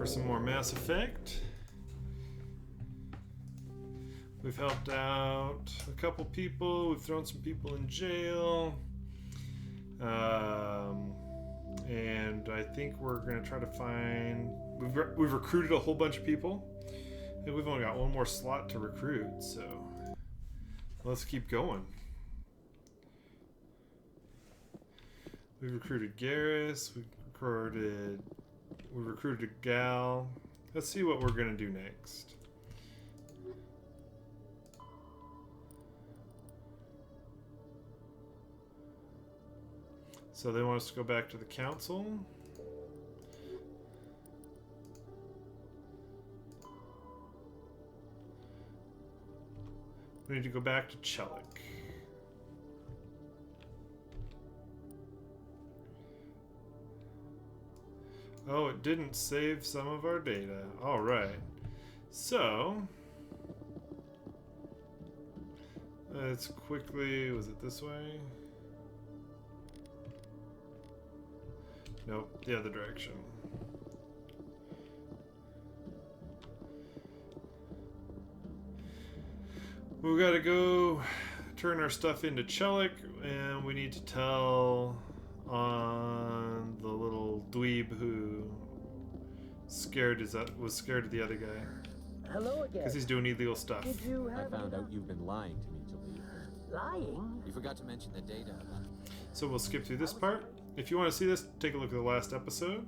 some more Mass Effect. We've helped out a couple people. We've thrown some people in jail. And I think we're going to try to find... We've recruited a whole bunch of people. And we've only got one more slot to recruit, so let's keep going. We recruited Garrus. We recruited Gal. Let's see what we're going to do next. So they want us to go back to the council. We need to go back to Chelik. Oh, it didn't save some of our data. All right. So, let's quickly... Was it this way? Nope, the other direction. We've got to go turn our stuff into Chelik, and we need to tell on the little dweeb who was scared of the other guy. Hello again. Because he's doing illegal stuff. Did you I have found out you've been lying to me, Jalil. lying? You forgot to mention the data. So we'll skip through this part. If you want to see this, take a look at the last episode.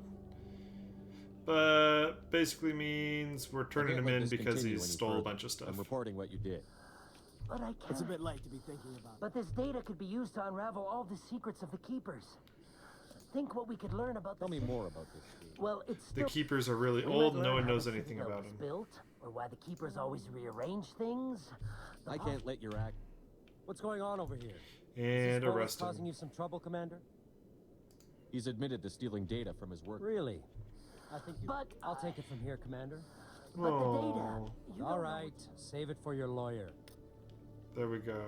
But basically means we're turning him in because he stole a bunch of stuff. I'm reporting what you did. But I can't. It's a bit late to be thinking about it. But this data could be used to unravel all the secrets of the Keepers. Think what we could learn about Tell me more about this. Well, it's The still... Keepers are really We old. might No learn one how knows the anything Citadel about was them. built, or why the Keepers always rearrange things. I can't let your act. What's going on over here? And Is this arrest causing him. you some trouble, Commander? He's admitted to stealing data from his work. Really? I think you... But I'll take it from here, Commander. But the data... Oh, You All don't know- right, save it for your lawyer. there we go.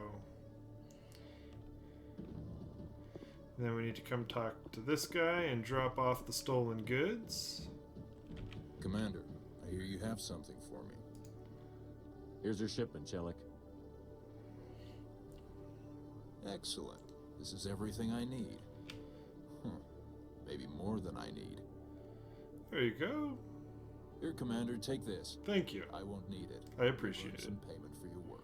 And then we need to come talk to this guy and drop off the stolen goods. Commander, I hear you have something for me. Here's your shipment, Chelik. Excellent. This is everything I need. Maybe more than I need. There you go. Here, Commander, take this. Thank you. I won't need it. I appreciate Earn it. some payment for your work.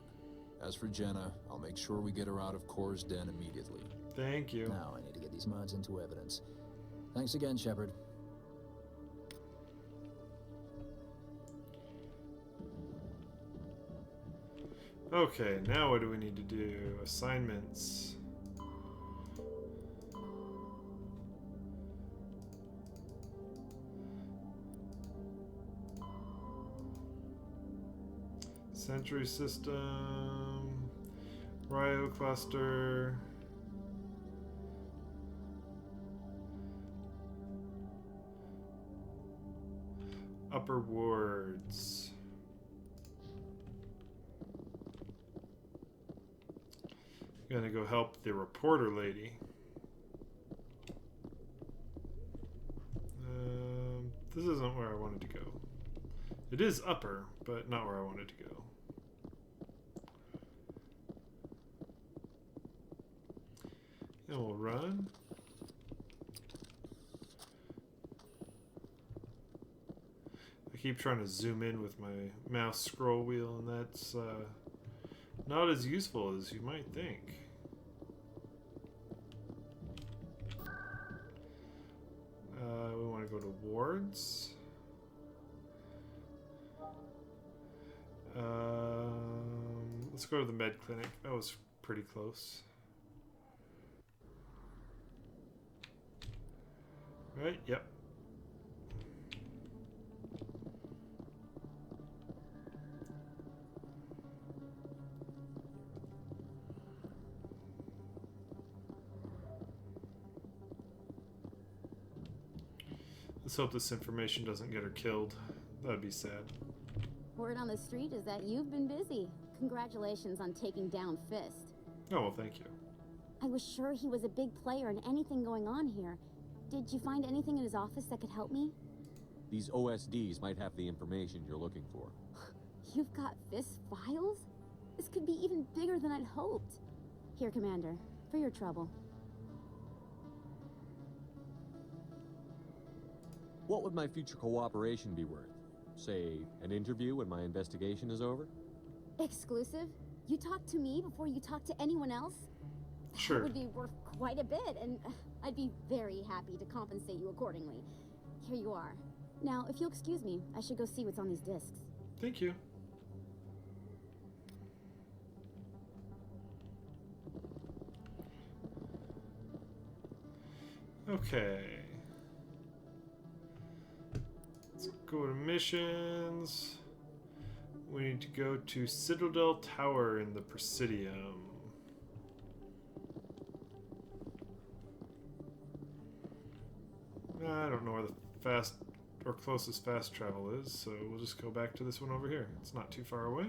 As for Jenna, I'll make sure we get her out of Kor's den immediately. Thank you. Now I need to get these mods into evidence. Thanks again, Shepard. Okay, now what do we need to do? Assignments. Sentry system, Ryo cluster. Upper wards. Gonna go help the reporter lady. This isn't where I wanted to go. It is upper, but not where I wanted to go. And we'll run. I keep trying to zoom in with my mouse scroll wheel, and that's not as useful as you might think. We want to go to wards. Let's go to the med clinic. That was pretty close. Right? Yep. Let's hope this information doesn't get her killed. That'd be sad. Word on the street is that you've been busy. Congratulations on taking down Fist. Oh, well, thank you. I was sure he was a big player in anything going on here. Did you find anything in his office that could help me? These OSDs might have the information you're looking for. You've got FIST files? This could be even bigger than I'd hoped. Here, Commander, for your trouble. What would my future cooperation be worth? Say, an interview when my investigation is over? Exclusive? You talk to me before you talk to anyone else? That Sure. would be worth quite a bit, and I'd be very happy to compensate you accordingly. Here you are. Now, if you'll excuse me, I should go see what's on these discs. Thank you. Okay. Let's go to missions. We need to go to Citadel Tower in the Presidium. I don't know where the fast or closest fast travel is, so we'll just go back to this one over here. It's not too far away.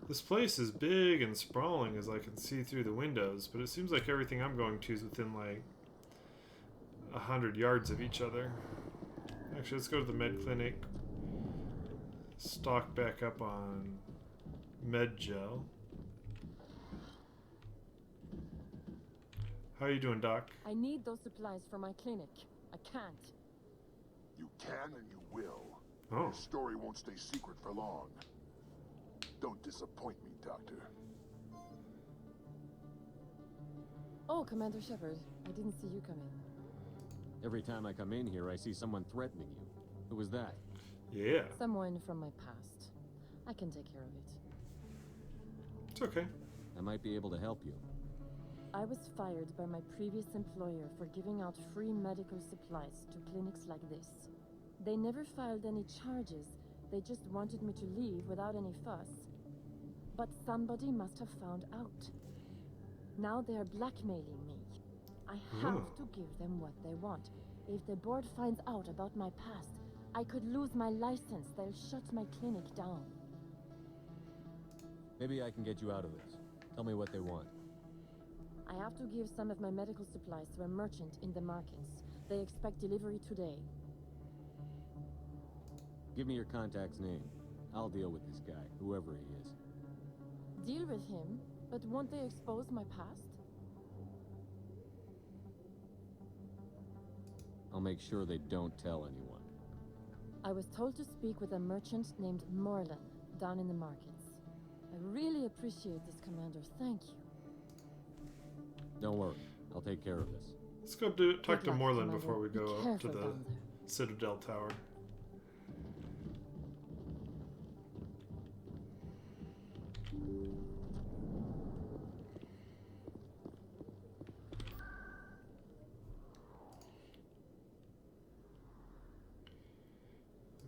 This place is big and sprawling as I can see through the windows, but it seems like everything I'm going to is within like 100 yards of each other. Actually, let's go to the med clinic. Stock back up on med gel. How you doing, Doc? I need those supplies for my clinic. I can't. You can and you will. Oh. Your story won't stay secret for long. Don't disappoint me, Doctor. Oh, Commander Shepard, I didn't see you come in. Every time I come in here, I see someone threatening you. Who was that? Yeah, Someone from my past. I can take care of it. it's okay. I might be able to help you. I was fired by my previous employer for giving out free medical supplies to clinics like this. They never filed any charges. They just wanted me to leave without any fuss. But somebody must have found out. Now they are blackmailing me. I have to give them what they want. If the board finds out about my past, I could lose my license. They'll shut my clinic down. Maybe I can get you out of this. Tell me what they want. I have to give some of my medical supplies to a merchant in the markets. They expect delivery today. Give me your contact's name. I'll deal with this guy, whoever he is. Deal with him, but won't they expose my past? I'll make sure they don't tell anyone. I was told to speak with a merchant named Morlan down in the markets. I really appreciate this, Commander. Thank you. Don't worry, I'll take care of this. Let's go talk Good to luck, Moreland Commander. before we Be go up to careful the down there. Citadel Tower.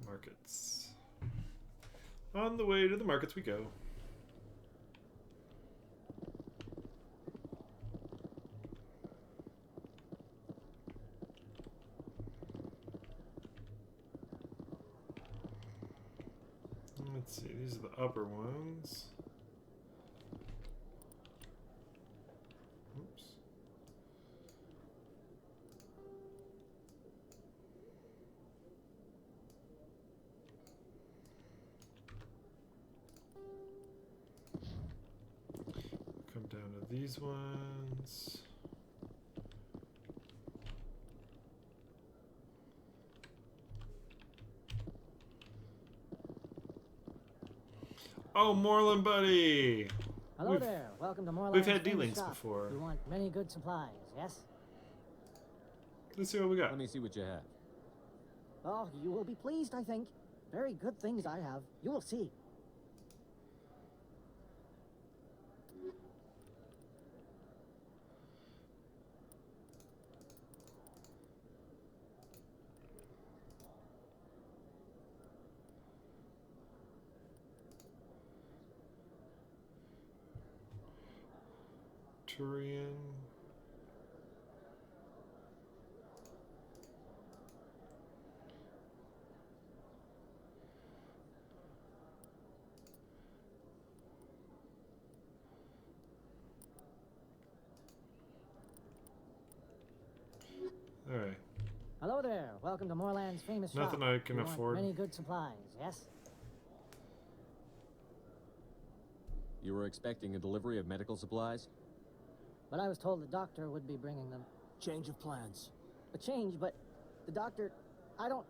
Markets. On the way to the markets we go. Let's see, these are the upper ones. Oops. Come down to these ones. Oh, Moreland buddy! Hello We've- there. Welcome to more. we've had dealings before. You want many good supplies, yes? Let's see what we got. Let me see what you have. Oh, you will be pleased, I think. Very good things I have. You will see. Turian. Welcome to Moorland's famous shop. Nothing I can You want afford. many good supplies, yes? You were expecting a delivery of medical supplies? But I was told the doctor would be bringing them. Change of plans. A change, but the doctor... I don't...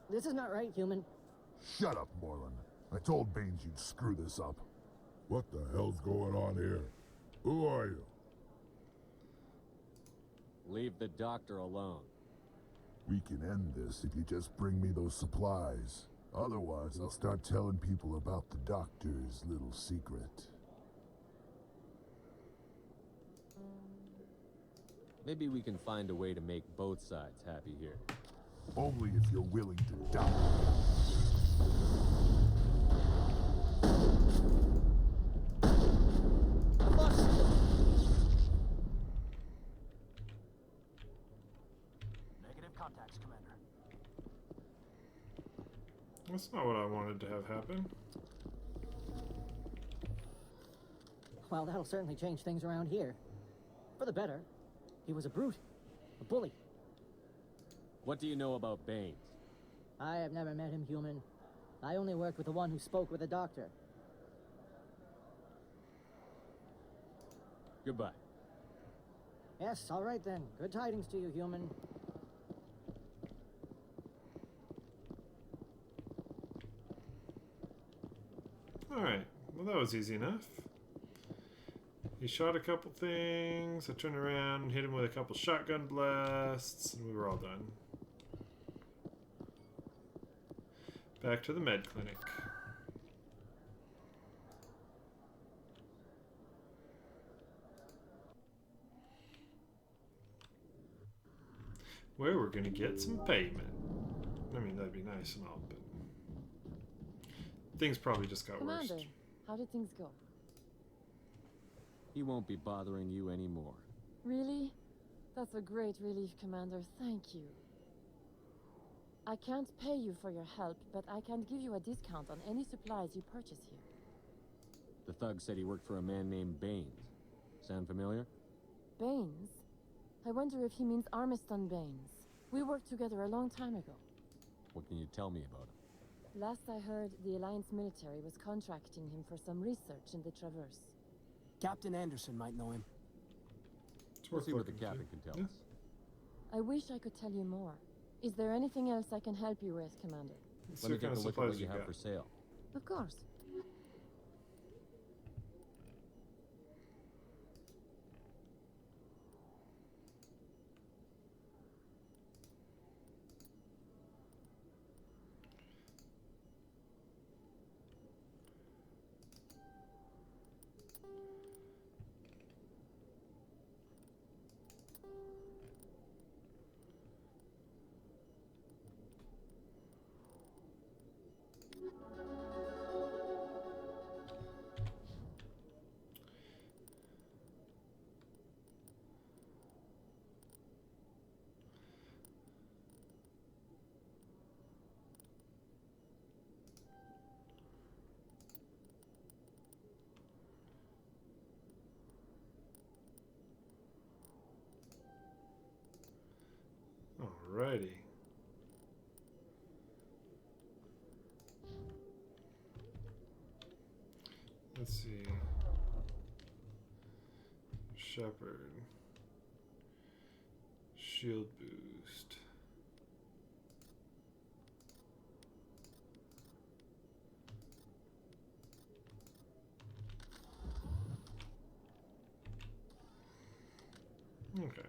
This is not right, human. Shut up, Moreland. I told Baines you'd screw this up. What the hell's going on here? Who are you? Leave the doctor alone. We can end this if you just bring me those supplies. Otherwise, I'll start telling people about the doctor's little secret. Maybe we can find a way to make both sides happy here. Only if you're willing to die. Negative contacts, Commander. That's not what I wanted to have happen. Well, that'll certainly change things around here. For the better. He was a brute. A bully. What do you know about Baines? I have never met him, human. I only worked with the one who spoke with the doctor. Goodbye. Yes, all right then. Good tidings to you, human. Alright, well that was easy enough. He shot a couple things, I turned around and hit him with a couple shotgun blasts, and we were all done. Back to the med clinic. Where we're gonna get some payment. I mean, that'd be nice and all, but things probably just got worse. Commander, how did things go? He won't be bothering you anymore. Really? That's a great relief, Commander. Thank you. I can't pay you for your help, but I can give you a discount on any supplies you purchase here. The thug said he worked for a man named Baines. Sound familiar? Baines? I wonder if he means Armiston Baines. We worked together a long time ago. What can you tell me about him? Last I heard, the Alliance military was contracting him for some research in the Traverse. Captain Anderson might know him. It's We'll worth see what the looking captain into. can tell Yeah. us. I wish I could tell you more. Is there anything else I can help you with, Commander? Let's Let see me what take kind a of look at what supplies you you have got. for sale. Of course. Alrighty. Let's see. Shepherd. Shield boost. Okay.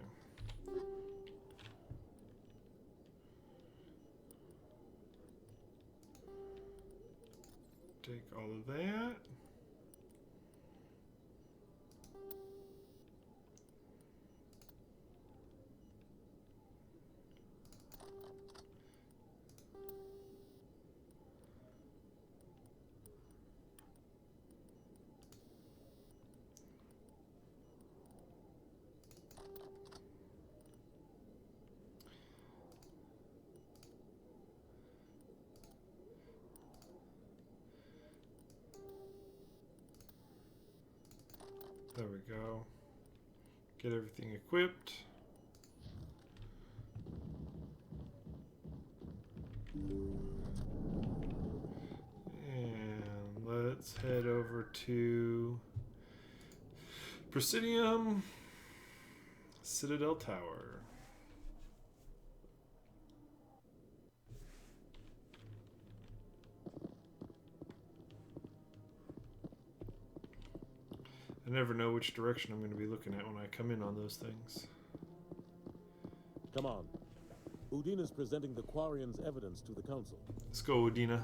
Take all of that. There we go. Get everything equipped. And let's head over to Presidium Citadel Tower. I never know which direction I'm going to be looking at when I come in on those things. Come on. Udina's presenting the Quarians' evidence to the Council. Let's go, Udina.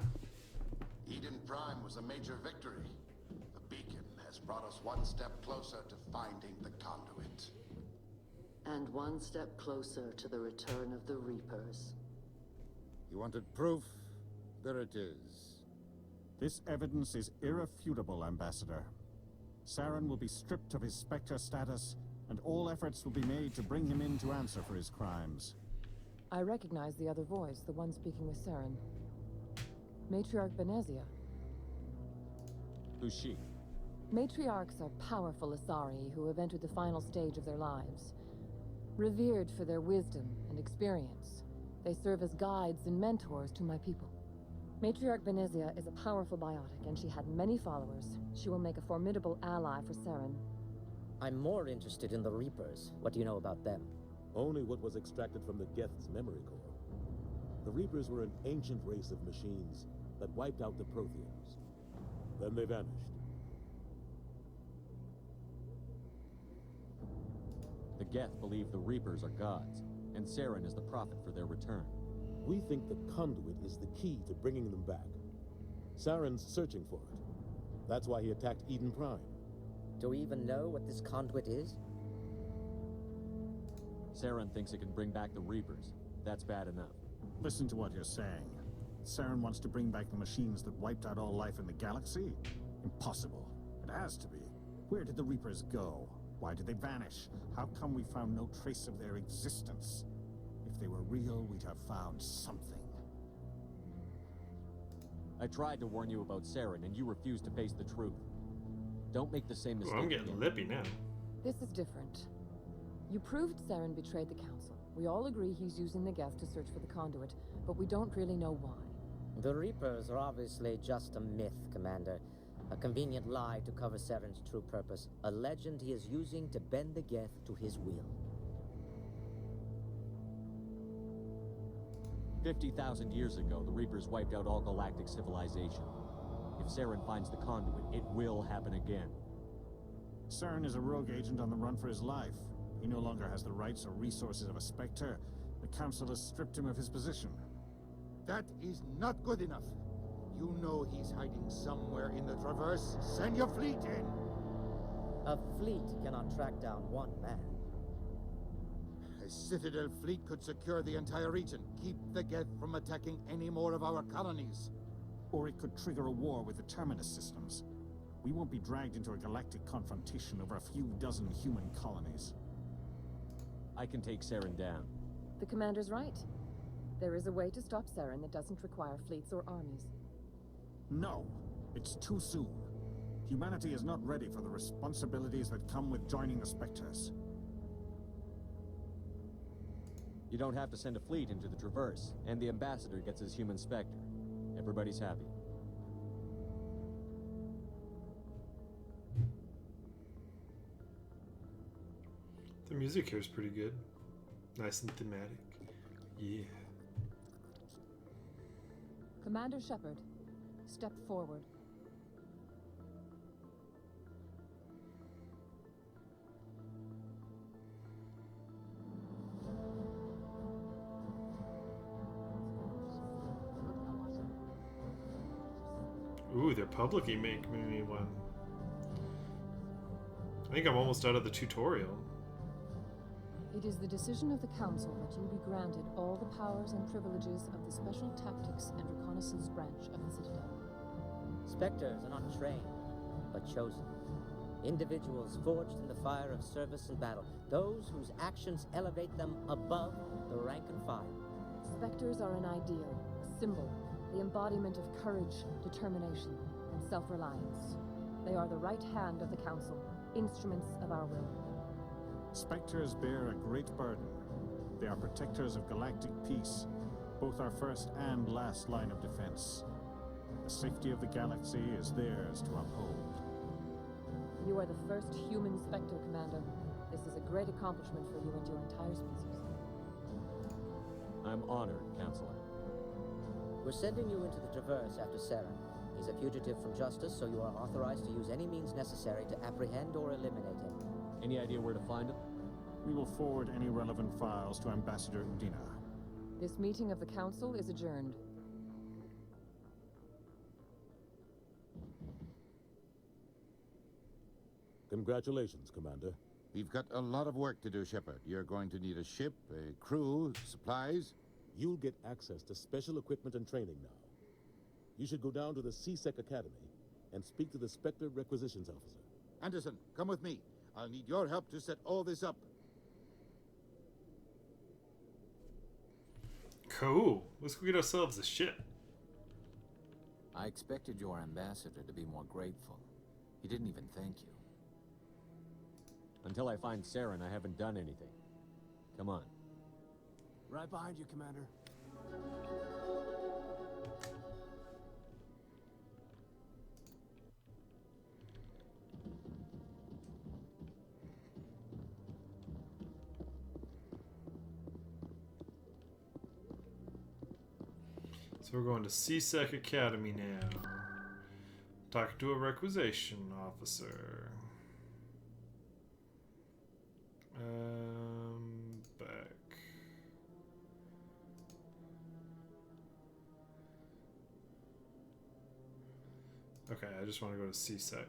Eden Prime was a major victory. The beacon has brought us one step closer to finding the conduit. And one step closer to the return of the Reapers. You wanted proof? There it is. This evidence is irrefutable, Ambassador. Saren will be stripped of his Spectre status, and all efforts will be made to bring him in to answer for his crimes. I recognize the other voice, the one speaking with Saren. Matriarch Benezia. Who's she? Matriarchs are powerful Asari who have entered the final stage of their lives. Revered for their wisdom and experience, they serve as guides and mentors to my people. Matriarch Benezia is a powerful biotic, and she had many followers. She will make a formidable ally for Saren. I'm more interested in the Reapers. What do you know about them? Only what was extracted from the Geth's memory core. The Reapers were an ancient race of machines that wiped out the Protheans. Then they vanished. The Geth believe the Reapers are gods, and Saren is the prophet for their return. We think the conduit is the key to bringing them back. Saren's searching for it. That's why he attacked Eden Prime. Do we even know what this conduit is? Saren thinks it can bring back the Reapers. That's bad enough. Listen to what you're saying. Saren wants to bring back the machines that wiped out all life in the galaxy? Impossible. It has to be. Where did the Reapers go? Why did they vanish? How come we found no trace of their existence? If they were real, we'd have found something. I tried to warn you about Saren, and you refused to face the truth. Don't make the same mistake. I'm getting again. lippy now. This is different. You proved Saren betrayed the Council. We all agree he's using the Geth to search for the conduit, but we don't really know why. The Reapers are obviously just a myth, Commander. A convenient lie to cover Saren's true purpose. A legend he is using to bend the Geth to his will. 50,000 years ago, the Reapers wiped out all galactic civilization. If Saren finds the conduit, it will happen again. Saren is a rogue agent on the run for his life. He no longer has the rights or resources of a Spectre. The Council has stripped him of his position. That is not good enough. You know he's hiding somewhere in the Traverse. Send your fleet in! A fleet cannot track down one man. A Citadel fleet could secure the entire region. Keep the Geth from attacking any more of our colonies. Or it could trigger a war with the Terminus systems. We won't be dragged into a galactic confrontation over a few dozen human colonies. I can take Saren down. The Commander's right. There is a way to stop Saren that doesn't require fleets or armies. No, it's too soon. Humanity is not ready for the responsibilities that come with joining the Spectres. You don't have to send a fleet into the Traverse, and the Ambassador gets his human Spectre. Everybody's happy. The music here is pretty good. Nice and thematic. Yeah. Commander Shepard, step forward. Ooh, they're publicly making me one. I think I'm almost out of the tutorial. It is the decision of the Council that you be granted all the powers and privileges of the Special Tactics and Reconnaissance branch of the Citadel. Spectres are not trained, but chosen. Individuals forged in the fire of service and battle. Those whose actions elevate them above the rank and file. Spectres are an ideal, a symbol, the embodiment of courage, determination, and self-reliance. They are the right hand of the Council, instruments of our will. Spectres bear a great burden. They are protectors of galactic peace, both our first and last line of defense. The safety of the galaxy is theirs to uphold. You are the first human Spectre, Commander. This is a great accomplishment for you and your entire species. I'm honored, Counselor. We're sending you into the Traverse after Saren. He's a fugitive from justice, so you are authorized to use any means necessary to apprehend or eliminate him. Any idea where to find him? We will forward any relevant files to Ambassador Udina. This meeting of the Council is adjourned. Congratulations, Commander. We've got a lot of work to do, Shepard. You're going to need a ship, a crew, supplies. You'll get access to special equipment and training now. You should go down to the C-Sec Academy and speak to the Spectre Requisitions Officer. Anderson, come with me. I'll need your help to set all this up. Cool. Let's go get ourselves a ship. I expected your ambassador to be more grateful. He didn't even thank you. Until I find Saren, I haven't done anything. Come on. Right behind you, Commander. So we're going to C-Sec Academy now. Talking to a requisition officer. Back. Okay, I just want to go to C-Sec.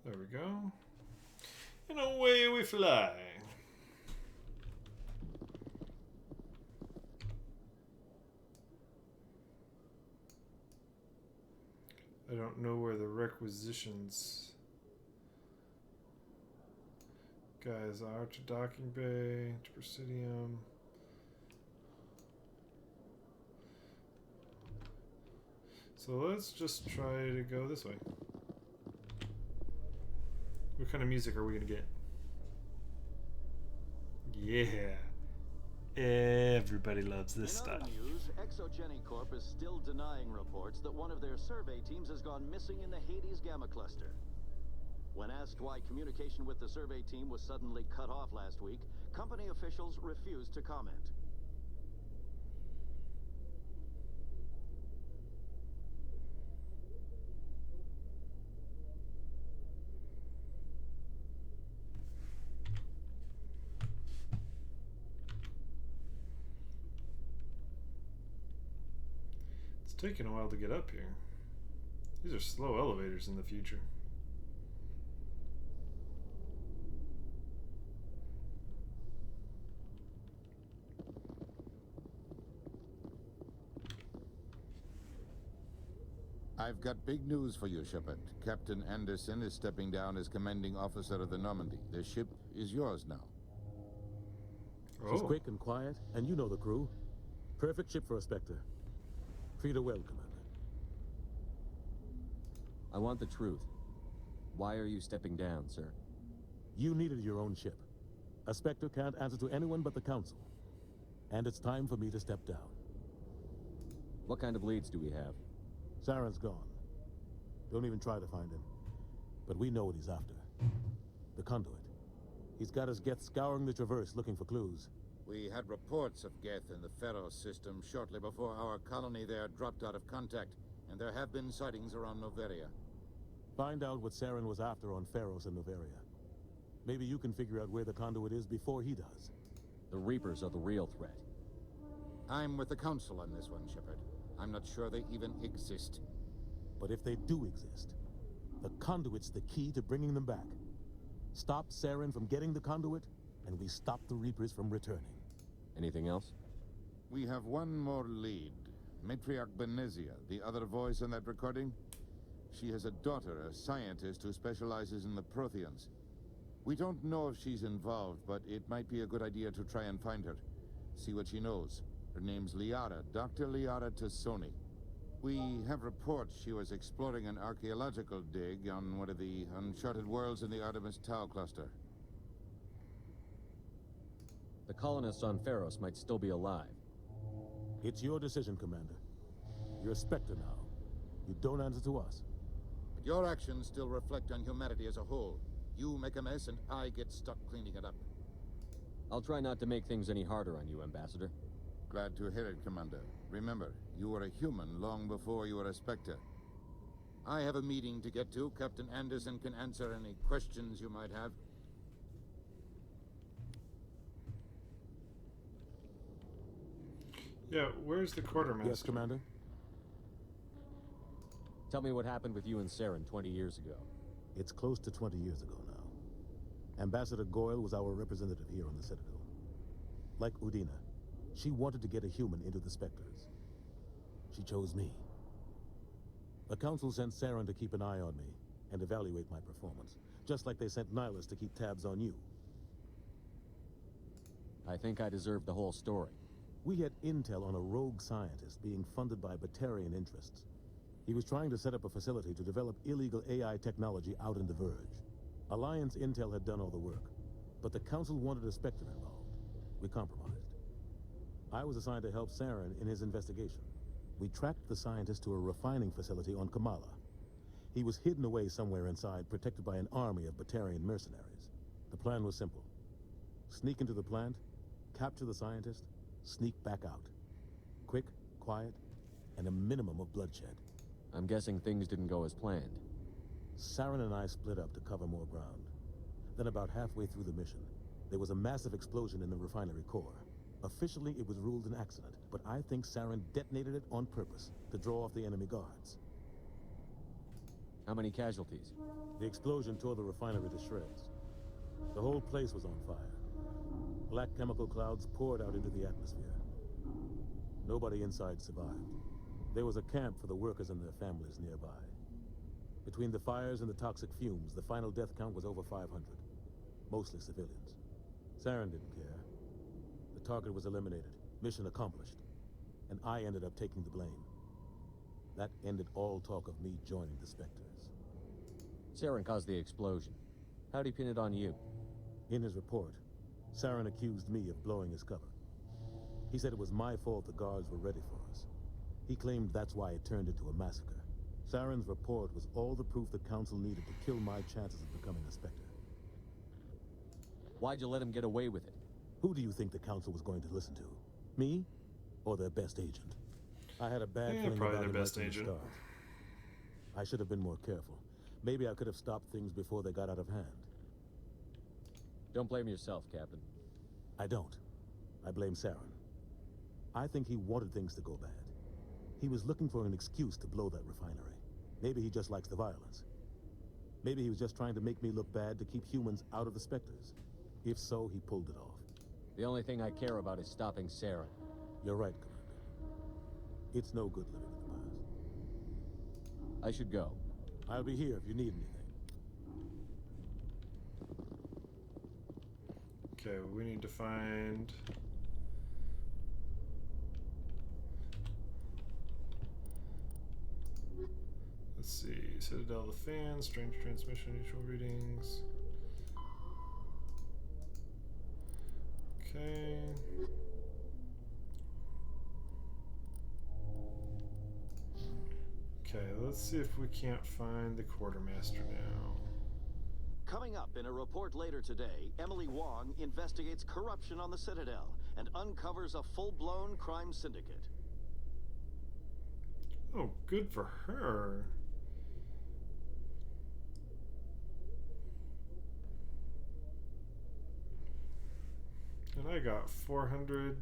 There we go. And away we fly. I don't know where the requisitions guys are. To docking bay, to Presidium. So let's just try to go this way. What kind of music are we gonna get? Yeah. Everybody loves this stuff. In other news, Exogeny Corp is still denying reports that one of their survey teams has gone missing in the Hades Gamma Cluster. When asked why communication with the survey team was suddenly cut off last week, company officials refused to comment. It's taking a while to get up here. These are slow elevators in the future. I've got big news for you, Shepard. Captain Anderson is stepping down as commanding officer of the Normandy. The ship is yours now. She's quick and quiet, and you know the crew. Perfect ship for a Spectre. Treat her well, Commander. I want the truth. Why are you stepping down, sir? You needed your own ship. A Spectre can't answer to anyone but the Council. And it's time for me to step down. What kind of leads do we have? Saren's gone. Don't even try to find him. But we know what he's after. The Conduit. He's got his Geth scouring the Traverse looking for clues. We had reports of Geth in the Pharos system shortly before our colony there dropped out of contact, and there have been sightings around Noveria. Find out what Saren was after on Pharos and Noveria. Maybe you can figure out where the Conduit is before he does. The Reapers are the real threat. I'm with the Council on this one, Shepard. I'm not sure they even exist. But if they do exist, the Conduit's the key to bringing them back. Stop Saren from getting the Conduit, and we stop the Reapers from returning. Anything else? We have one more lead. Matriarch Benezia, the other voice in that recording. She has a daughter, a scientist who specializes in the Protheans. We don't know if she's involved, but it might be a good idea to try and find her. See what she knows. Her name's Liara, Dr. Liara Tassoni. We have reports she was exploring an archaeological dig on one of the uncharted worlds in the Artemis Tau cluster. The colonists on Pharos might still be alive. It's your decision, Commander. You're a Spectre now. You don't answer to us. But your actions still reflect on humanity as a whole. You make a mess and I get stuck cleaning it up. I'll try not to make things any harder on you, Ambassador. Glad to hear it, Commander. Remember, you were a human long before you were a Spectre. I have a meeting to get to. Captain Anderson can answer any questions you might have. Yeah, where's the quartermaster? Yes, Commander? Tell me what happened with you and Saren 20 years ago. It's close to 20 years ago now. Ambassador Goyle was our representative here on the Citadel. Like Udina, she wanted to get a human into the Spectres. She chose me. The Council sent Saren to keep an eye on me and evaluate my performance, just like they sent Nihilus to keep tabs on you. I think I deserve the whole story. We had intel on a rogue scientist being funded by Batarian interests. He was trying to set up a facility to develop illegal AI technology out in the Verge. Alliance intel had done all the work, but the Council wanted a Spectre involved. We compromised. I was assigned to help Saren in his investigation. We tracked the scientist to a refining facility on Kamala. He was hidden away somewhere inside, protected by an army of Batarian mercenaries. The plan was simple. Sneak into the plant, capture the scientist, sneak back out. Quick, quiet, and a minimum of bloodshed. I'm guessing things didn't go as planned. Saren and I split up to cover more ground. Then about halfway through the mission, there was a massive explosion in the refinery core. Officially, it was ruled an accident, but I think Saren detonated it on purpose to draw off the enemy guards. How many casualties? The explosion tore the refinery to shreds. The whole place was on fire. Black chemical clouds poured out into the atmosphere. Nobody inside survived. There was a camp for the workers and their families nearby. Between the fires and the toxic fumes, the final death count was over 500. Mostly civilians. Saren didn't care. The target was eliminated. Mission accomplished. And I ended up taking the blame. That ended all talk of me joining the Spectres. Saren caused the explosion. How'd he pin it on you? In his report, Saren accused me of blowing his cover. He said it was my fault the guards were ready for us. He claimed that's why it turned into a massacre. Saren's report was all the proof the Council needed to kill my chances of becoming a Spectre. Why'd you let him get away with it? Who do you think the Council was going to listen to? Me? Or their best agent? I had a bad feeling probably about their him best right from the agent. start. I should have been more careful. Maybe I could have stopped things before they got out of hand. Don't blame yourself, Captain. I don't. I blame Saren. I think he wanted things to go bad. He was looking for an excuse to blow that refinery. Maybe he just likes the violence. Maybe he was just trying to make me look bad to keep humans out of the Spectres. If so, he pulled it off. The only thing I care about is stopping Saren. You're right, Commander. It's no good living in the past. I should go. I'll be here if you need anything. Okay, we need to find... Let's see, Citadel the Fan, Strange Transmission, Mutual Readings. Okay. Okay, let's see if we can't find the quartermaster now. Coming up in a report later today, Emily Wong investigates corruption on the Citadel and uncovers a full-blown crime syndicate. Oh, good for her. And I got 400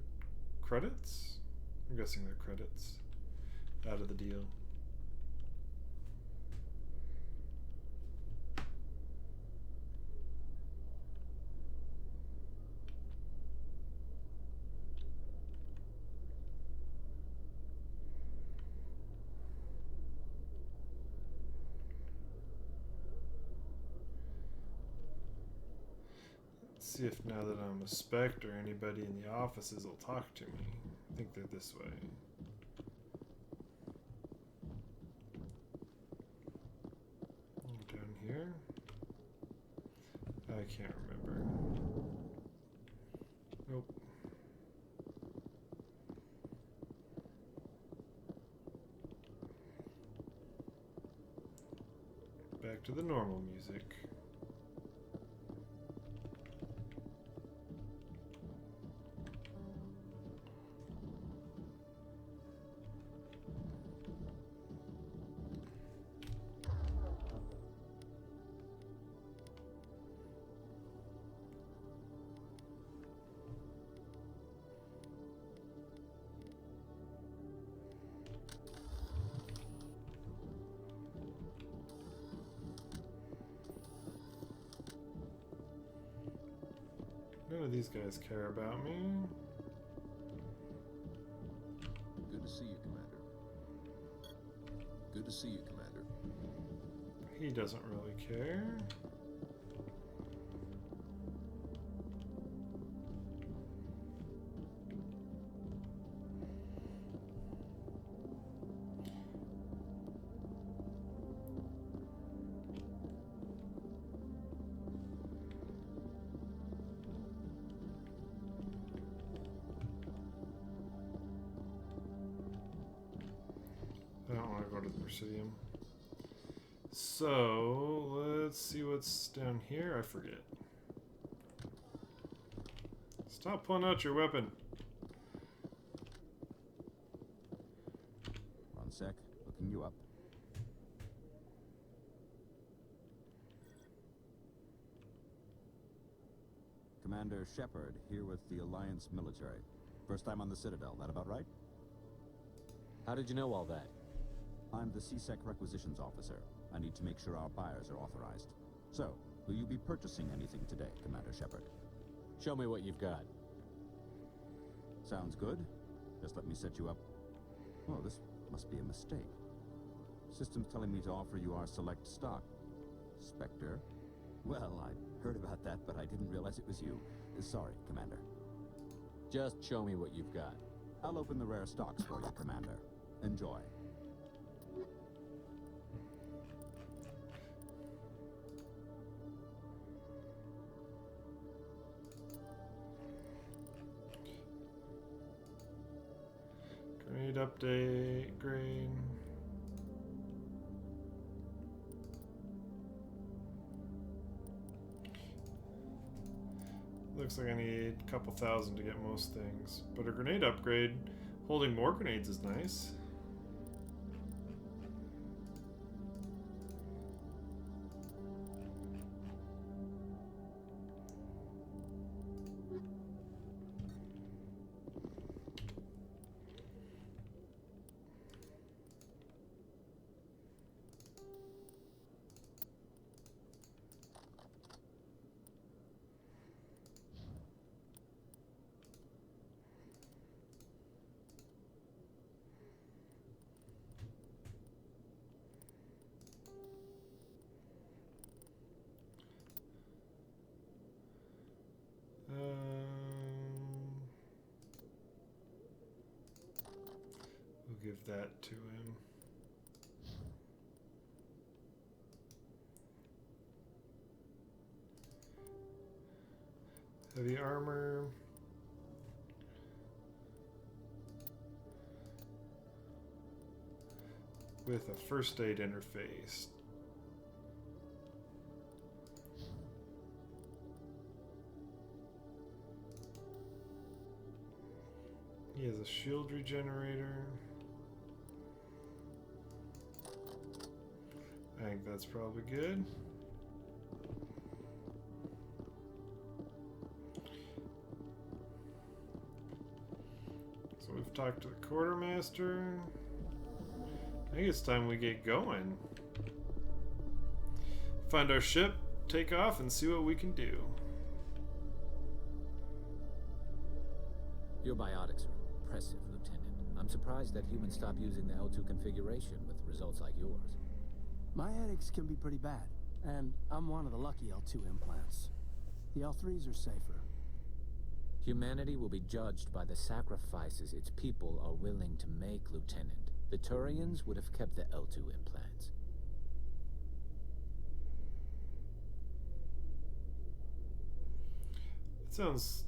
credits? I'm guessing they're credits out of the deal. See if now that I'm a Spectre, anybody in the offices will talk to me. I think they're this way. Down here? I can't remember. Nope. to the normal music. None of these guys care about me. Good to see you, Commander. Good to see you, Commander. He doesn't really care. I don't want to go to the Presidium. So, let's see what's down here. I forget. Stop pulling out your weapon. One sec. Looking you up. Commander Shepard, here with the Alliance military. First time on the Citadel, that about right? How did you know all that? I'm the CSEC requisitions officer. I need to make sure our buyers are authorized. So, will you be purchasing anything today, Commander Shepard? Show me what you've got. Sounds good. Just let me set you up. Oh, this must be a mistake. System's telling me to offer you our select stock. Spectre? Well, I heard about that, but I didn't realize it was you. Sorry, Commander. Just show me what you've got. I'll open the rare stocks for you, Commander. Enjoy. Grenade update, grade. Looks like I need a couple thousand to get most things. But a grenade upgrade, holding more grenades is nice. We'll give that to him. Heavy armor. With a first aid interface. He has a shield regenerator. I think that's probably good. So we've talked to the quartermaster. I think it's time we get going. Find our ship, take off, and see what we can do. Your biotics are impressive, Lieutenant. I'm surprised that humans stopped using the L2 configuration with results like yours. My headaches can be pretty bad, and I'm one of the lucky L2 implants. The L3s are safer. Humanity will be judged by the sacrifices its people are willing to make, Lieutenant. The Turians would have kept the L2 implants. It sounds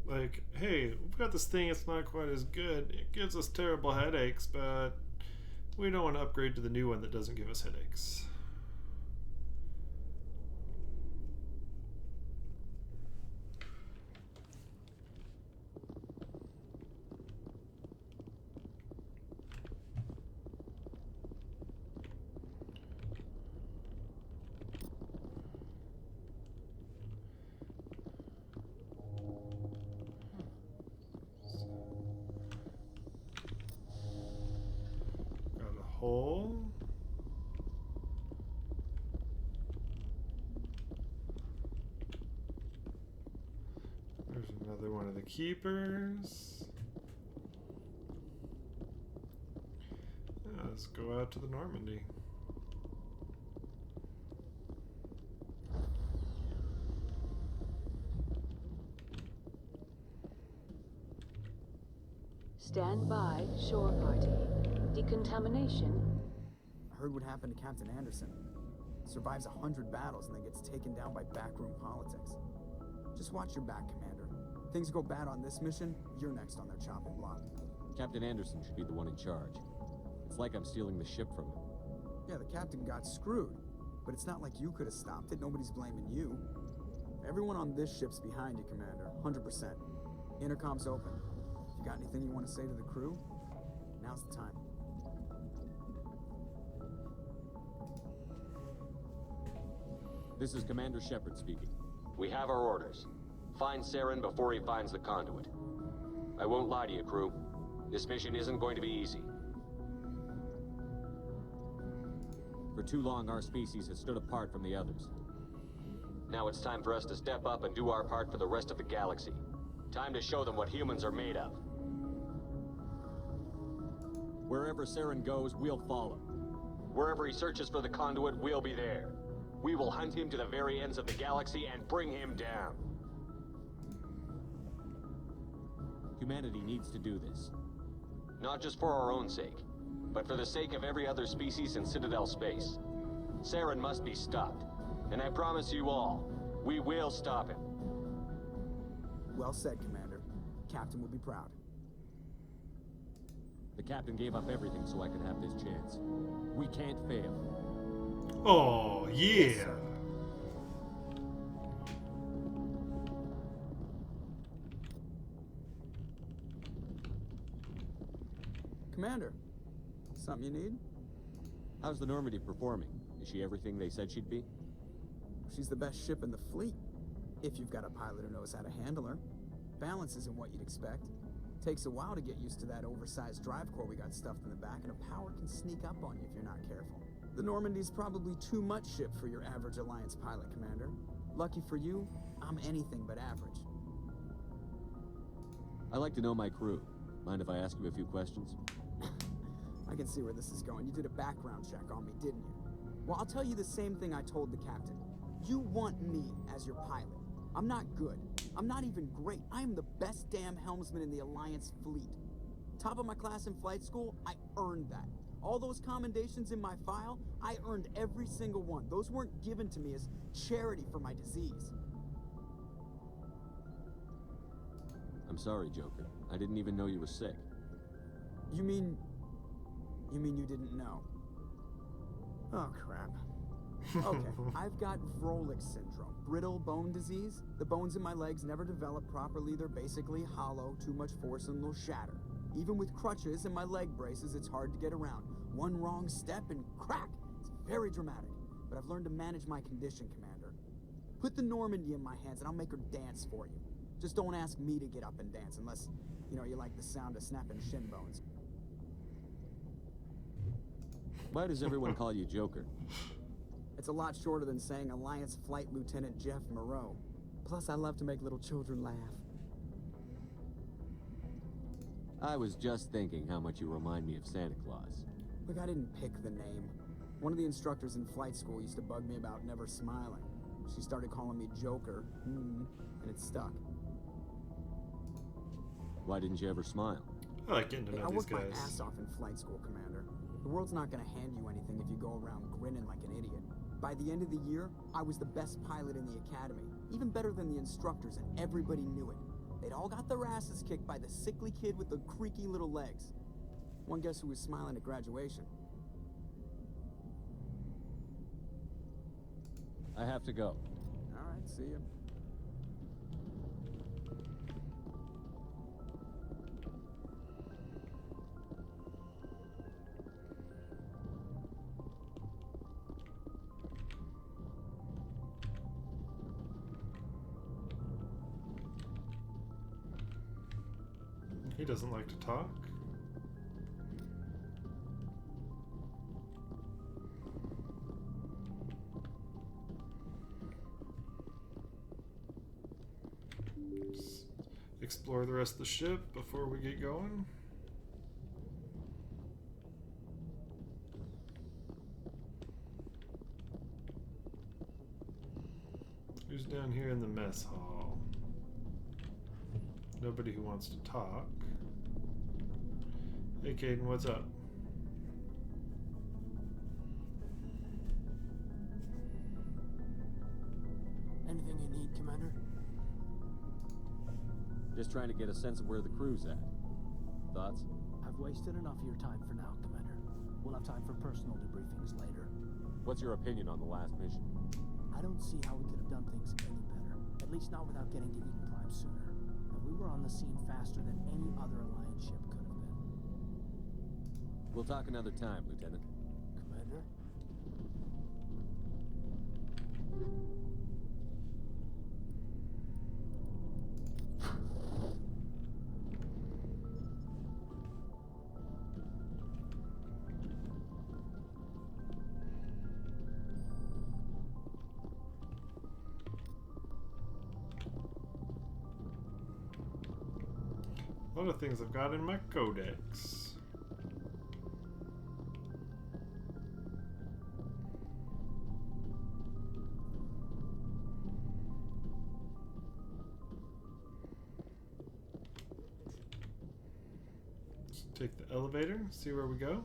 like, hey, we've got this thing, it's not quite as good. It gives us terrible headaches, but we don't want to upgrade to the new one that doesn't give us headaches. hole. There's another one of the keepers. Let's go out to the Normandy. Stand by, shore party. Decontamination. I heard what happened to Captain Anderson. Survives 100 battles and then gets taken down by backroom politics. Just watch your back, Commander. Things go bad on this mission, you're next on their chopping block. Captain Anderson should be the one in charge. It's like I'm stealing the ship from him. Yeah, the captain got screwed. But it's not like you could have stopped it. Nobody's blaming you. Everyone on this ship's behind you, Commander. 100%. Intercom's open. If you got anything you want to say to the crew, now's the time. This is Commander Shepard speaking. We have our orders. Find Saren before he finds the conduit. I won't lie to you, crew. This mission isn't going to be easy. For too long, our species has stood apart from the others. Now it's time for us to step up and do our part for the rest of the galaxy. Time to show them what humans are made of. Wherever Saren goes, we'll follow. Wherever he searches for the conduit, we'll be there. We will hunt him to the very ends of the galaxy and bring him down. Humanity needs to do this. Not just for our own sake, but for the sake of every other species in Citadel space. Saren must be stopped. And I promise you all, we will stop him. Well said, Commander. Captain will be proud. The captain gave up everything so I could have this chance. We can't fail. Oh, yeah. Yes, Commander, something you need? How's the Normandy performing? Is she everything they said she'd be? She's the best ship in the fleet, if you've got a pilot who knows how to handle her. Balance isn't what you'd expect. Takes a while to get used to that oversized drive core we got stuffed in the back, and a power can sneak up on you if you're not careful. The Normandy's probably too much ship for your average Alliance pilot, Commander. Lucky for you, I'm anything but average. I like to know my crew. Mind if I ask you a few questions? I can see where this is going. You did a background check on me, didn't you? Well, I'll tell you the same thing I told the captain. You want me as your pilot. I'm not good. I'm not even great. I am the best damn helmsman in the Alliance fleet. Top of my class in flight school, I earned that. All those commendations in my file, I earned every single one. Those weren't given to me as charity for my disease. I'm sorry, Joker. I didn't even know you were sick. You mean you didn't know? Oh, crap. Okay, I've got Vrolik syndrome, brittle bone disease. The bones in my legs never develop properly. They're basically hollow, too much force and they'll shatter. Even with crutches and my leg braces, it's hard to get around. One wrong step and crack! It's very dramatic, but I've learned to manage my condition, Commander. Put the Normandy in my hands and I'll make her dance for you. Just don't ask me to get up and dance unless, you like the sound of snapping shin bones. Why does everyone call you Joker? It's a lot shorter than saying Alliance Flight Lieutenant Jeff Moreau. Plus, I love to make little children laugh. I was just thinking how much you remind me of Santa Claus. Look, I didn't pick the name. One of the instructors in flight school used to bug me about never smiling. She started calling me Joker, and it stuck. Why didn't you ever smile? I like getting to know I these worked guys. my ass off in flight school, Commander. The world's not gonna hand you anything if you go around grinning like an idiot. By the end of the year, I was the best pilot in the academy. Even better than the instructors, and everybody knew it. They'd all got their asses kicked by the sickly kid with the creaky little legs. One guess who was smiling at graduation? I have to go. All right, see ya. He doesn't like to talk. explore the rest of the ship before we get going. Who's down here in the mess hall? Nobody who wants to talk. Hey, Caden, what's up? Anything you need, Commander? Just trying to get a sense of where the crew's at. Thoughts? I've wasted enough of your time for now, Commander. We'll have time for personal debriefings later. What's your opinion on the last mission? I don't see how we could have done things any better. At least not without getting to Eden Prime sooner. And we were on the scene faster than any other Alliance ship could have been. We'll talk another time, Lieutenant. Commander? A lot of things I've got in my codex. Let's take the elevator, see where we go.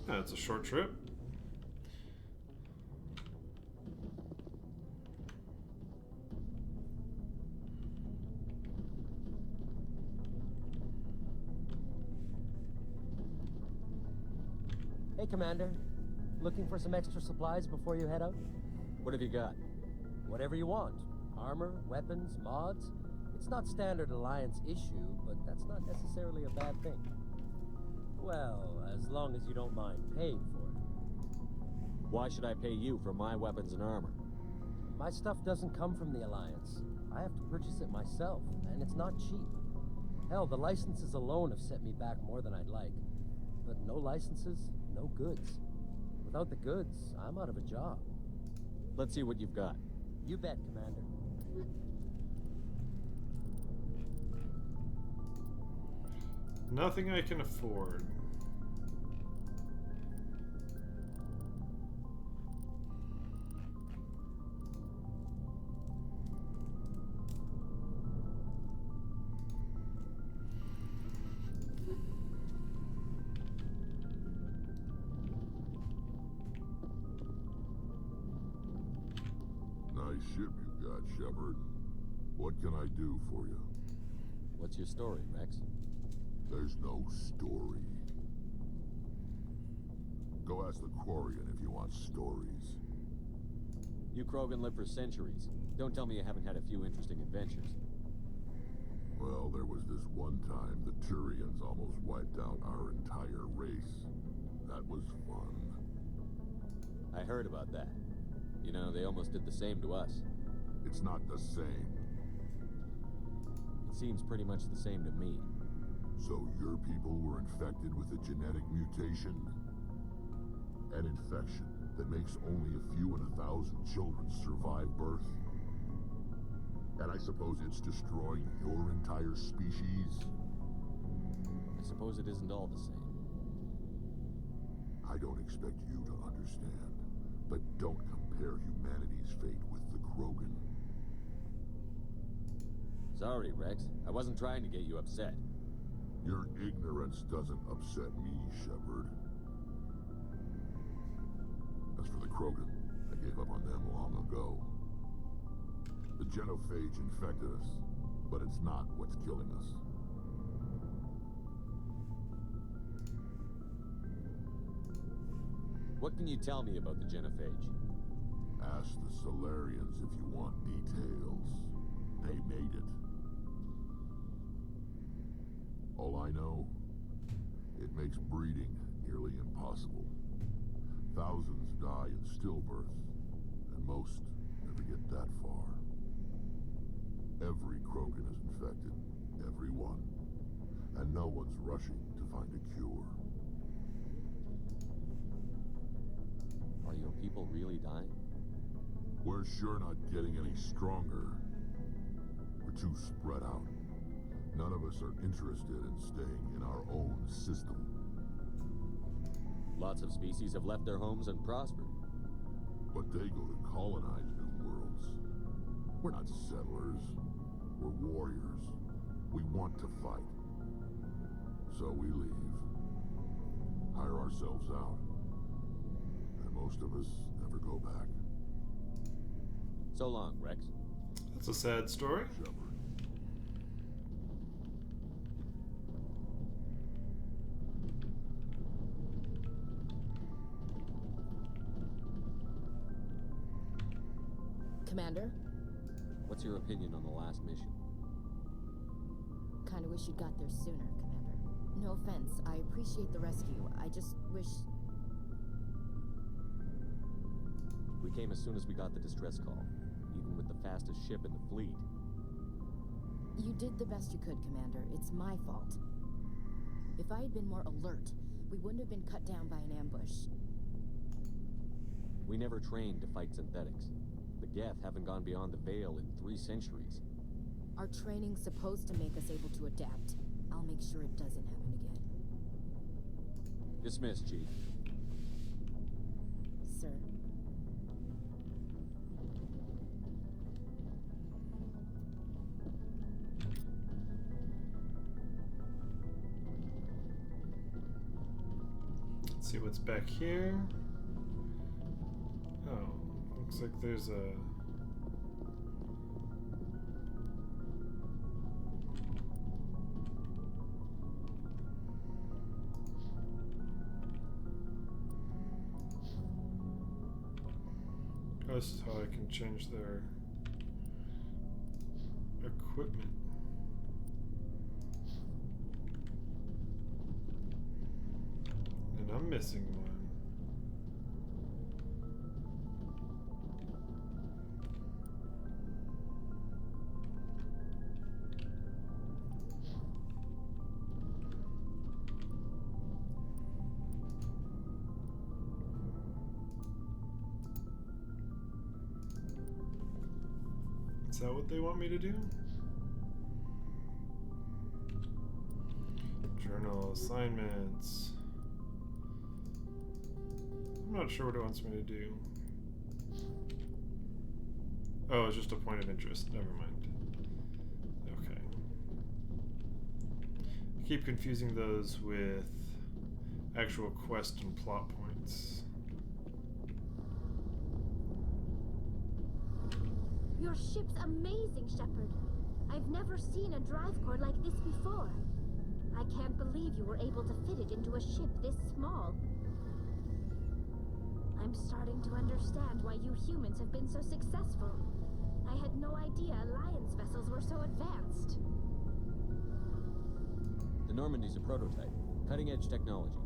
That's a short trip. Hey, Commander. Looking for some extra supplies before you head out? What have you got? Whatever you want. Armor, weapons, mods. It's not standard Alliance issue, but that's not necessarily a bad thing. Well, as long as you don't mind paying for it. Why should I pay you for my weapons and armor? My stuff doesn't come from the Alliance. I have to purchase it myself, and it's not cheap. Hell, the licenses alone have set me back more than I'd like. But no licenses, no goods. Without the goods, I'm out of a job. Let's see what you've got. You bet, Commander. Nothing I can afford. Nice ship you got, Shepard. What can I do for you? What's your story, Rex? There's no story. Go ask the Quarian if you want stories. You Krogan live for centuries. Don't tell me you haven't had a few interesting adventures. Well, there was this one time the Turians almost wiped out our entire race. That was fun. I heard about that. You know, they almost did the same to us. It's not the same. It seems pretty much the same to me. So your people were infected with a genetic mutation? An infection that makes only a few in 1,000 children survive birth? And I suppose it's destroying your entire species? I suppose it isn't all the same. I don't expect you to understand, but don't compare humanity's fate with the Krogan. Sorry, Rex. I wasn't trying to get you upset. Your ignorance doesn't upset me, Shepard. As for the Krogan, I gave up on them long ago. The genophage infected us, but it's not what's killing us. What can you tell me about the genophage? Ask the Solarians if you want details. They made it. All I know, it makes breeding nearly impossible. Thousands die in stillbirth, and most never get that far. Every Krogan is infected, every one, and no one's rushing to find a cure. Are your people really dying? We're sure not getting any stronger. We're too spread out. None of us are interested in staying in our own system. Lots of species have left their homes and prospered. But they go to colonize new worlds. We're not settlers. We're warriors. We want to fight. So we leave. Hire ourselves out. And most of us never go back. So long, Rex. That's a sad story. Shepard. Commander? What's your opinion on the last mission? Kinda wish you'd got there sooner, Commander. No offense, I appreciate the rescue. I just wish... We came as soon as we got the distress call, even with the fastest ship in the fleet. You did the best you could, Commander. It's my fault. If I had been more alert, we wouldn't have been cut down by an ambush. We never trained to fight synthetics. The Geth haven't gone beyond the Veil in 3 centuries. Our training's supposed to make us able to adapt. I'll make sure it doesn't happen again. Dismissed, Chief. Sir. Let's see what's back here. Oh, looks like there's a... Oh, this is how I can change their equipment. And I'm missing one. Is that what they want me to do? Journal assignments. I'm not sure what it wants me to do. Oh, it's just a point of interest. Never mind. Okay. I keep confusing those with actual quest and plot points. Your ship's amazing, Shepard. I've never seen a drive core like this before. I can't believe you were able to fit it into a ship this small. I'm starting to understand why you humans have been so successful. I had no idea Alliance vessels were so advanced. The Normandy's a prototype. Cutting-edge technology.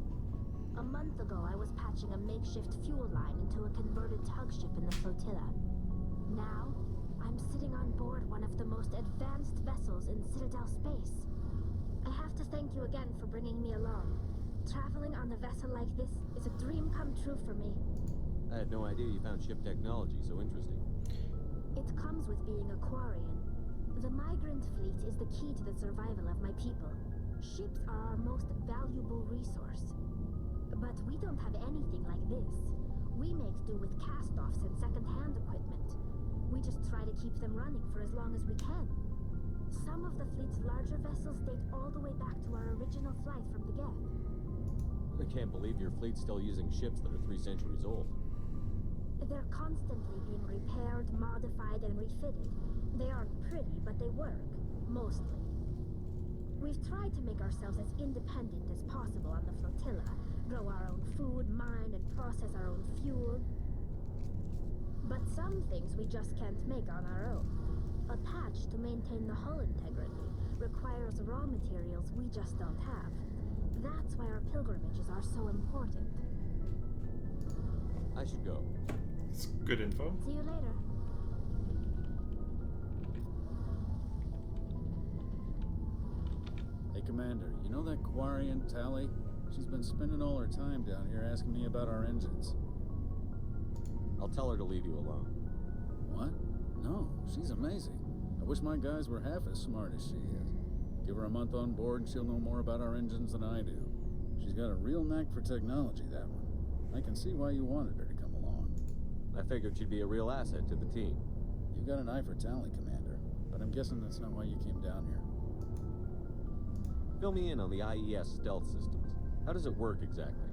A month ago, I was patching a makeshift fuel line into a converted tug ship in the flotilla. Now, I'm sitting on board one of the most advanced vessels in Citadel space. I have to thank you again for bringing me along. Traveling on a vessel like this is a dream come true for me. I had no idea you found ship technology so interesting. It comes with being a Quarian. The migrant fleet is the key to the survival of my people. Ships are our most valuable resource. But we don't have anything like this. We make do with cast-offs and second-hand equipment. We just try to keep them running for as long as we can. Some of the fleet's larger vessels date all the way back to our original flight from the Geth. I can't believe your fleet's still using ships that are 3 centuries old. They're constantly being repaired, modified, and refitted. They aren't pretty, but they work. Mostly. We've tried to make ourselves as independent as possible on the flotilla. Grow our own food, mine, and process our own fuel. But some things we just can't make on our own. A patch to maintain the hull integrity requires raw materials we just don't have. That's why our pilgrimages are so important. I should go. It's good info. See you later. Hey, Commander, you know that Quarian, Tali? She's been spending all her time down here asking me about our engines. I'll tell her to leave you alone. No, she's amazing. I wish my guys were half as smart as she is. Give her a month on board and she'll know more about our engines than I do. She's got a real knack for technology, that one. I can see why you wanted her to come along. I figured she'd be a real asset to the team. You got an eye for Tally, Commander, but I'm guessing that's not why you came down here. Fill me in on the IES stealth systems. How does it work exactly?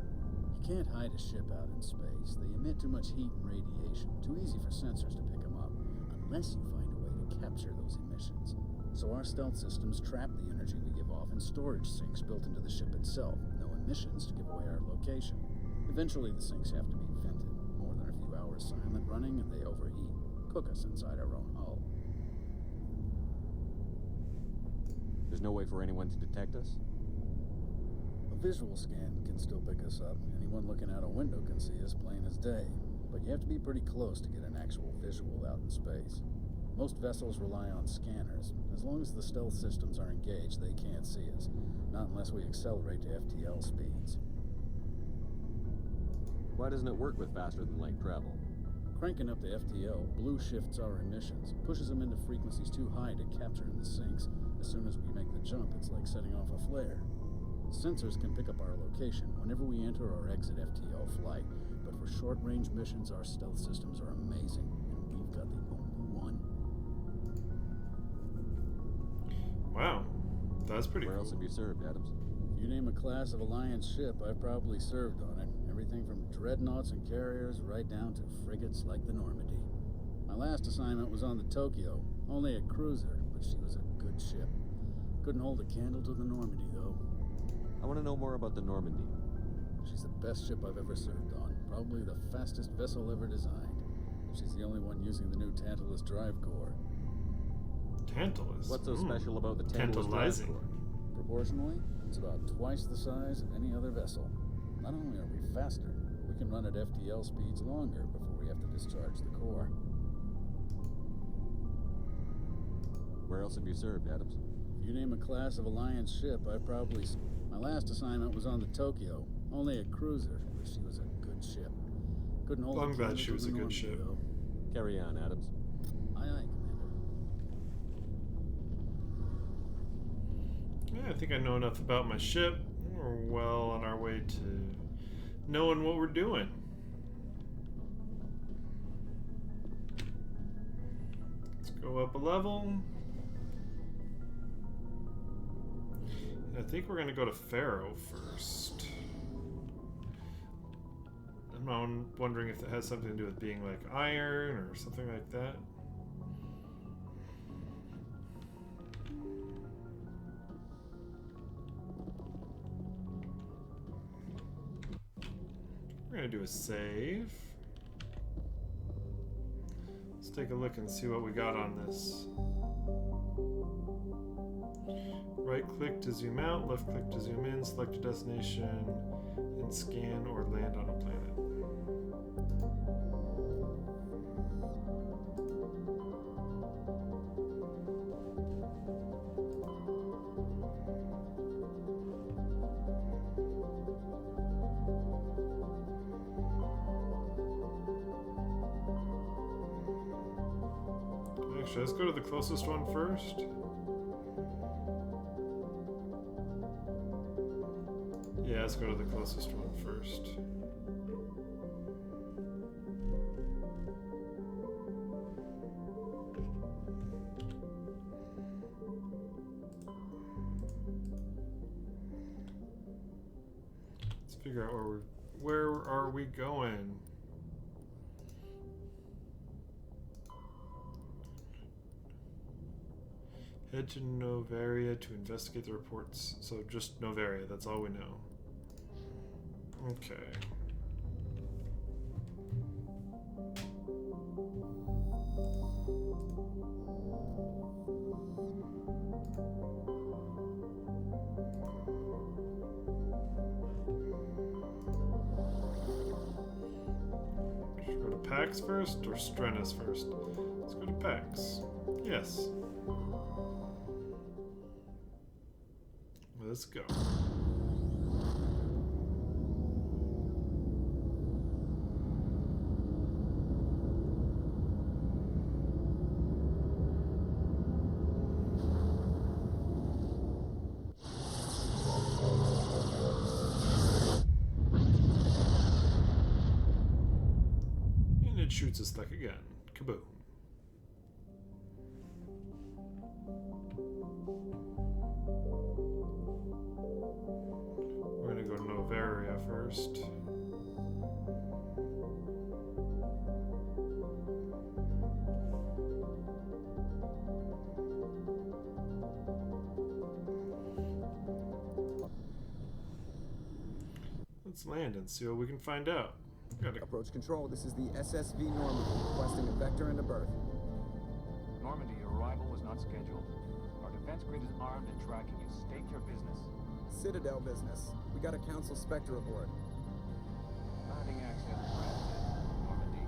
You can't hide a ship out in space. They emit too much heat and radiation. Too easy for sensors to pick them up, unless you find a way to capture those emissions. So our stealth systems trap the energy we give off in storage sinks built into the ship itself. No emissions to give away our location. Eventually the sinks have to be vented. More than a few hours silent running and they overheat. Cook us inside our own hull. There's no way for anyone to detect us? A visual scan can still pick us up. Anyone looking out a window can see us plain as day. But you have to be pretty close to get an actual visual out in space. Most vessels rely on scanners. As long as the stealth systems are engaged, they can't see us. Not unless we accelerate to FTL speeds. Why doesn't it work with faster-than-light travel? Cranking up the FTL blue shifts our emissions, pushes them into frequencies too high to capture in the sinks. As soon as we make the jump, it's like setting off a flare. Sensors can pick up our location whenever we enter or exit FTL flight, but for short-range missions, our stealth systems are amazing, and we've got the only one. Wow, that's pretty cool. Where else have you served, Adams? If you name a class of Alliance ship, I've probably served on it. Everything from dreadnoughts and carriers right down to frigates like the Normandy. My last assignment was on the Tokyo, only a cruiser, but she was a good ship. Couldn't hold a candle to the Normandy, though. I want to know more about the Normandy. She's the best ship I've ever served on. Probably the fastest vessel ever designed. She's the only one using the new Tantalus drive core. Tantalus? What's so special about the Tantalus drive core? Proportionally, it's about twice the size of any other vessel. Not only are we faster, we can run at FTL speeds longer before we have to discharge the core. Where else have you served, Adams? If you name a class of Alliance ship, I probably... My last assignment was on the Tokyo, only a cruiser, but she was a good ship. Couldn't hold I'm glad she was a good ship. Though. Carry on, Adams. Aye, aye, Commander. Yeah, I think I know enough about my ship. We're well on our way to knowing what we're doing. Let's go up a level. I think we're gonna go to Pharaoh first. I'm wondering if it has something to do with being like iron or something like that. We're gonna do a save. Let's take a look and see what we got on this. Right click to zoom out, left click to zoom in, select a destination, and scan or land on a planet. Actually, let's go to the closest one first. Yeah, let's go to the closest one first. Let's figure out where are we going? Head to Novaria to investigate the reports. So just Novaria, that's all we know. Okay. Should we go to PAX first or Strennis first? Let's go to PAX. Yes. Let's go. it shoots us like again. Kaboom. We're gonna go to Novaria first. Let's land and see what we can find out. Approach control, this is the SSV Normandy, requesting a vector and a berth. Normandy, your arrival was not scheduled. Our defense grid is armed and tracking you. State your business. Citadel business. We got a Council Spectre aboard. Landing access granted, Normandy.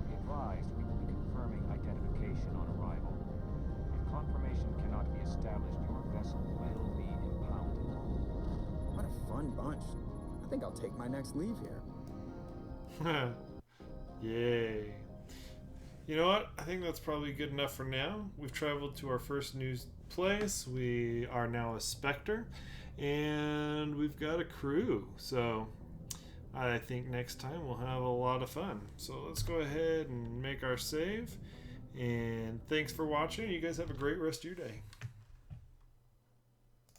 Be advised, we will be confirming identification on arrival. If confirmation cannot be established, your vessel will be impounded. What a fun bunch. I think I'll take my next leave here. Yay. You know what? I think that's probably good enough for now. We've traveled to our first new place. We are now a Spectre, and we've got a crew. So I think next time we'll have a lot of fun. So let's go ahead and make our save. And thanks for watching. You guys have a great rest of your day.